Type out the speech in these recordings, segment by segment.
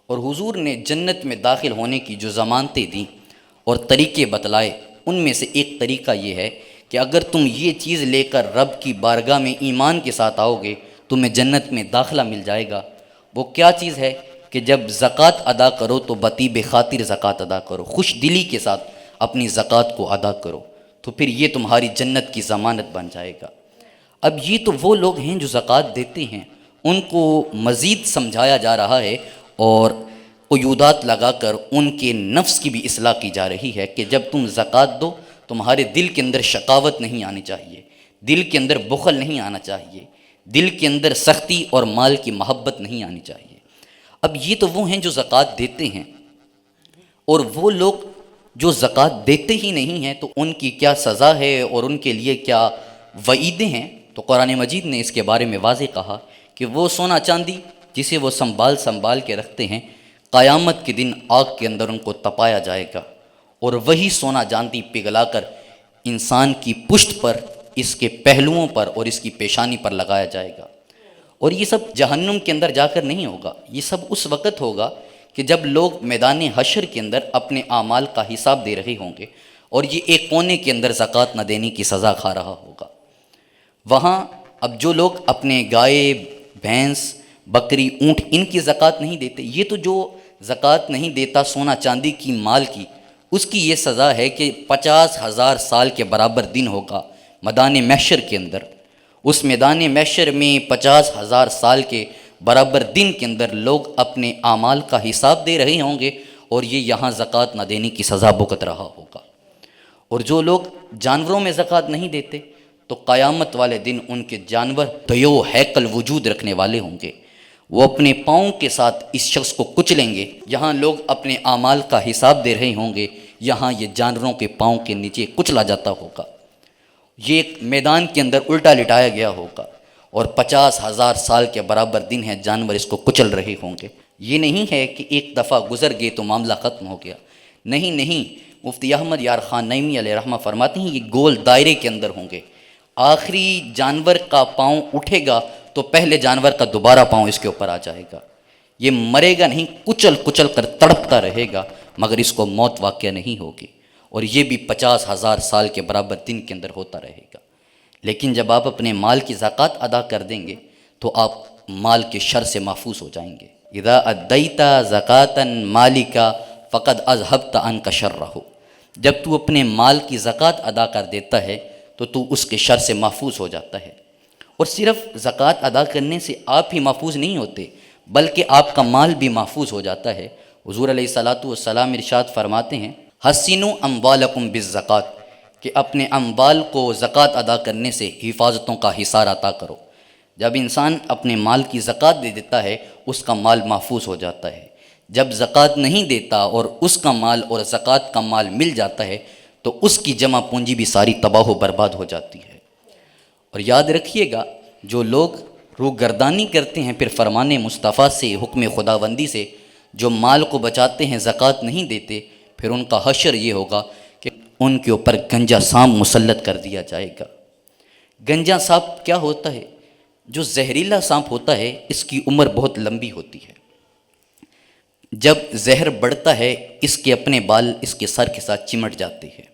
اور حضور نے جنت میں داخل ہونے کی جو ضمانتیں دیں اور طریقے بتلائے، ان میں سے ایک طریقہ یہ ہے کہ اگر تم یہ چیز لے کر رب کی بارگاہ میں ایمان کے ساتھ آؤ گے تمہیں جنت میں داخلہ مل جائے گا۔ وہ کیا چیز ہے کہ جب زکوٰۃ ادا کرو تو بطیب خاطر زکوٰۃ ادا کرو، خوش دلی کے ساتھ اپنی زکوٰۃ کو ادا کرو، تو پھر یہ تمہاری جنت کی ضمانت بن جائے گا۔ اب یہ تو وہ لوگ ہیں جو زکوٰۃ دیتے ہیں، ان کو مزید سمجھایا جا رہا ہے اور قیودات لگا کر ان کے نفس کی بھی اصلاح کی جا رہی ہے کہ جب تم زکوٰۃ دو تمہارے دل کے اندر شقاوت نہیں آنی چاہیے، دل کے اندر بخل نہیں آنا چاہیے، دل کے اندر سختی اور مال کی محبت نہیں آنی چاہیے۔ اب یہ تو وہ ہیں جو زکوٰۃ دیتے ہیں، اور وہ لوگ جو زکوٰۃ دیتے ہی نہیں ہیں تو ان کی کیا سزا ہے اور ان کے لیے کیا وعیدیں ہیں؟ تو قرآن مجید نے اس کے بارے میں واضح کہا کہ وہ سونا چاندی جسے وہ سنبھال کے رکھتے ہیں، قیامت کے دن آگ کے اندر ان کو تپایا جائے گا، اور وہی سونا چاندی پگھلا کر انسان کی پشت پر، اس کے پہلوؤں پر اور اس کی پیشانی پر لگایا جائے گا۔ اور یہ سب جہنم کے اندر جا کر نہیں ہوگا، یہ سب اس وقت ہوگا کہ جب لوگ میدان حشر کے اندر اپنے اعمال کا حساب دے رہے ہوں گے اور یہ ایک کونے کے اندر زکوٰۃ نہ دینے کی سزا کھا رہا ہوگا۔ وہاں اب جو لوگ اپنے گائے، بھینس، بکری، اونٹ ان کی زکوٰۃ نہیں دیتے، یہ تو جو زکوٰۃ نہیں دیتا سونا چاندی کی، مال کی، اس کی یہ سزا ہے کہ 50,000 سال کے برابر دن ہوگا میدان محشر کے اندر۔ اس میدان محشر میں 50,000 سال کے برابر دن کے اندر لوگ اپنے اعمال کا حساب دے رہے ہوں گے اور یہ یہاں زکوٰۃ نہ دینے کی سزا بھگت رہا ہوگا۔ اور جو لوگ جانوروں میں زکوٰۃ نہیں دیتے تو قیامت والے دن ان کے جانور دیو ہیکل وجود رکھنے والے ہوں گے، وہ اپنے پاؤں کے ساتھ اس شخص کو کچلیں گے۔ یہاں لوگ اپنے اعمال کا حساب دے رہے ہوں گے، یہاں یہ جانوروں کے پاؤں کے نیچے کچلا جاتا ہوگا، یہ ایک میدان کے اندر الٹا لٹایا گیا ہوگا، اور 50,000 سال کے برابر دن ہے جانور اس کو کچل رہے ہوں گے۔ یہ نہیں ہے کہ ایک دفعہ گزر گئے تو معاملہ ختم ہو گیا، نہیں، مفتی احمد یار خان نعیمی علیہ رحمہ فرماتے ہیں یہ گول دائرے کے اندر ہوں گے، آخری جانور کا پاؤں اٹھے گا تو پہلے جانور کا دوبارہ پاؤں اس کے اوپر آ جائے گا، یہ مرے گا نہیں، کچل کر تڑپتا رہے گا، مگر اس کو موت واقعہ نہیں ہوگی، اور یہ بھی 50,000 سال کے برابر دن کے اندر ہوتا رہے گا۔ لیکن جب آپ اپنے مال کی زکوٰۃ ادا کر دیں گے تو آپ مال کے شر سے محفوظ ہو جائیں گے۔ اذا ادیت زکاۃ مالک فقد اذهبت عنک شرہ، جب تو اپنے مال کی زکوٰۃ ادا کر دیتا ہے تو اس کے شر سے محفوظ ہو جاتا ہے۔ اور صرف زکوٰۃ ادا کرنے سے آپ ہی محفوظ نہیں ہوتے بلکہ آپ کا مال بھی محفوظ ہو جاتا ہے۔ حضور علیہ الصلاۃ والسلام ارشاد فرماتے ہیں حسنوا اموالکم بالزکوٰۃ، کہ اپنے اموال کو زکوٰۃ ادا کرنے سے حفاظتوں کا حصار عطا کرو۔ جب انسان اپنے مال کی زکوٰۃ دے دیتا ہے اس کا مال محفوظ ہو جاتا ہے، جب زکوٰۃ نہیں دیتا اور اس کا مال اور زکوٰۃ کا مال مل جاتا ہے تو اس کی جمع پونجی بھی ساری تباہ و برباد ہو جاتی ہے۔ اور یاد رکھیے گا جو لوگ روگردانی کرتے ہیں پھر فرمان مصطفیٰ سے، حکم خداوندی سے، جو مال کو بچاتے ہیں زکوٰۃ نہیں دیتے، پھر ان کا حشر یہ ہوگا کہ ان کے اوپر گنجا سانپ مسلط کر دیا جائے گا۔ گنجا سانپ کیا ہوتا ہے؟ جو زہریلا سانپ ہوتا ہے اس کی عمر بہت لمبی ہوتی ہے، جب زہر بڑھتا ہے اس کے اپنے بال اس کے سر کے ساتھ چمٹ جاتے ہیں،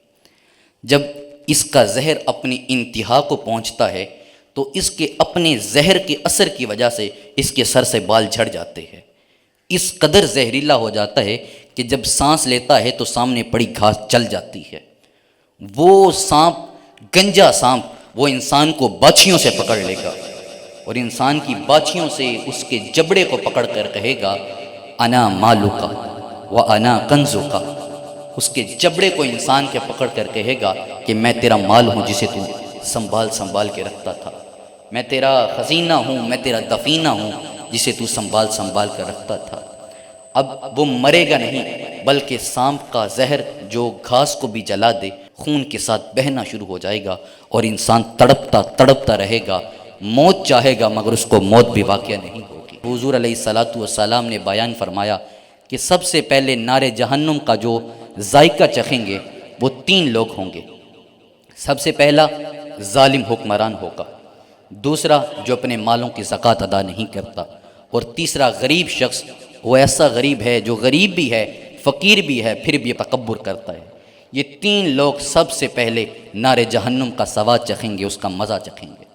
جب اس کا زہر اپنی انتہا کو پہنچتا ہے تو اس کے اپنے زہر کے اثر کی وجہ سے اس کے سر سے بال جھڑ جاتے ہیں، اس قدر زہریلا ہو جاتا ہے کہ جب سانس لیتا ہے تو سامنے پڑی گھاس چل جاتی ہے۔ وہ سانپ، گنجا سانپ، وہ انسان کو باچھیوں سے پکڑ لے گا اور انسان کی باچھیوں سے اس کے جبڑے کو پکڑ کر کہے گا انا مالک و انا کنزک، اس کے جبڑے کو انسان کے پکڑ کر کہے گا کہ میں تیرا مال ہوں جسے تو سنبھال کے رکھتا تھا، میں تیرا خزینہ ہوں، میں تیرا دفینہ ہوں جسے تو سنبھال کر رکھتا تھا۔ اب وہ مرے گا نہیں بلکہ سانپ کا زہر جو گھاس کو بھی جلا دے خون کے ساتھ بہنا شروع ہو جائے گا اور انسان تڑپتا رہے گا، موت چاہے گا مگر اس کو موت بھی واقعہ نہیں ہوگی۔ حضور علیہ الصلاۃ والسلام نے بیان فرمایا کہ سب سے پہلے نار جہنم کا جو ذائقہ چکھیں گے وہ 3 لوگ ہوں گے۔ سب سے پہلا ظالم حکمران ہوگا، دوسرا جو اپنے مالوں کی زکوٰۃ ادا نہیں کرتا، اور تیسرا غریب شخص وہ ایسا غریب ہے جو غریب بھی ہے، فقیر بھی ہے، پھر بھی تکبر کرتا ہے۔ یہ تین لوگ سب سے پہلے نار جہنم کا سواد چکھیں گے، اس کا مزہ چکھیں گے۔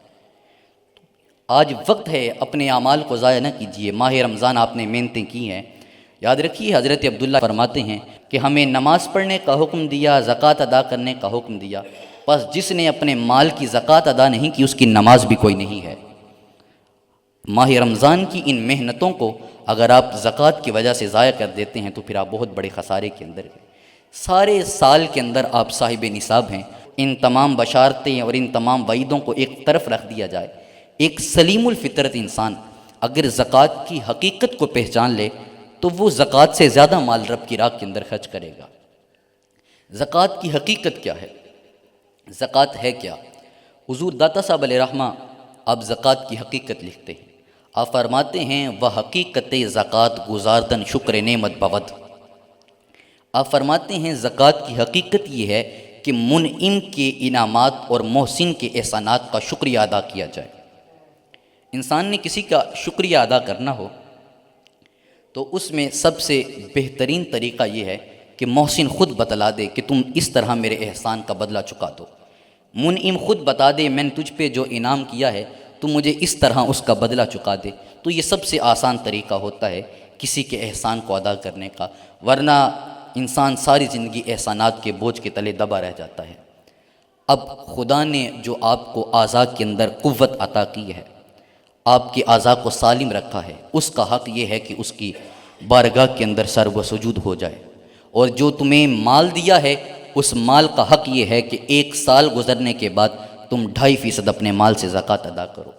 آج وقت ہے، اپنے اعمال کو ضائع نہ کیجیے۔ ماہ رمضان آپ نے محنتیں کی ہیں، یاد رکھیے حضرت عبداللہ فرماتے ہیں کہ ہمیں نماز پڑھنے کا حکم دیا، زکوٰۃ ادا کرنے کا حکم دیا، بس جس نے اپنے مال کی زکوٰۃ ادا نہیں کی اس کی نماز بھی کوئی نہیں ہے۔ ماہ رمضان کی ان محنتوں کو اگر آپ زکوٰۃ کی وجہ سے ضائع کر دیتے ہیں تو پھر آپ بہت بڑے خسارے کے اندر ہیں۔ سارے سال کے اندر آپ صاحب نصاب ہیں۔ ان تمام بشارتیں اور ان تمام وعیدوں کو ایک طرف رکھ دیا جائے، ایک سلیم الفطرت انسان اگر زکوٰۃ کی حقیقت کو پہچان لے تو وہ زکوٰۃ سے زیادہ مال رب کی راہ کے اندر خرچ کرے گا۔ زکوٰۃ کی حقیقت کیا ہے؟ زکوٰۃ ہے کیا؟ حضور داتا صاحب علیہ رحمہ آپ زکوٰۃ کی حقیقت لکھتے ہیں۔ آپ فرماتے ہیں وہ حقیقت زکوٰۃ گزاردن شکر نعمت بود۔ آپ فرماتے ہیں زکوٰۃ کی حقیقت یہ ہے کہ منعم کے انعامات اور محسن کے احسانات کا شکریہ ادا کیا جائے۔ انسان نے کسی کا شکریہ ادا کرنا ہو تو اس میں سب سے بہترین طریقہ یہ ہے کہ محسن خود بتلا دے کہ تم اس طرح میرے احسان کا بدلہ چکا دو۔ منعم خود بتا دے میں نے تجھ پہ جو انعام کیا ہے تو مجھے اس طرح اس کا بدلہ چکا دے، تو یہ سب سے آسان طریقہ ہوتا ہے کسی کے احسان کو ادا کرنے کا، ورنہ انسان ساری زندگی احسانات کے بوجھ کے تلے دبا رہ جاتا ہے۔ اب خدا نے جو آپ کو اعضاء کے اندر قوت عطا کی ہے، آپ کے اعضاء کو سالم رکھا ہے، اس کا حق یہ ہے کہ اس کی بارگاہ کے اندر سر و سجود ہو جائے۔ اور جو تمہیں مال دیا ہے اس مال کا حق یہ ہے کہ 1 سال گزرنے کے بعد تم 2.5% اپنے مال سے زکوٰۃ ادا کرو۔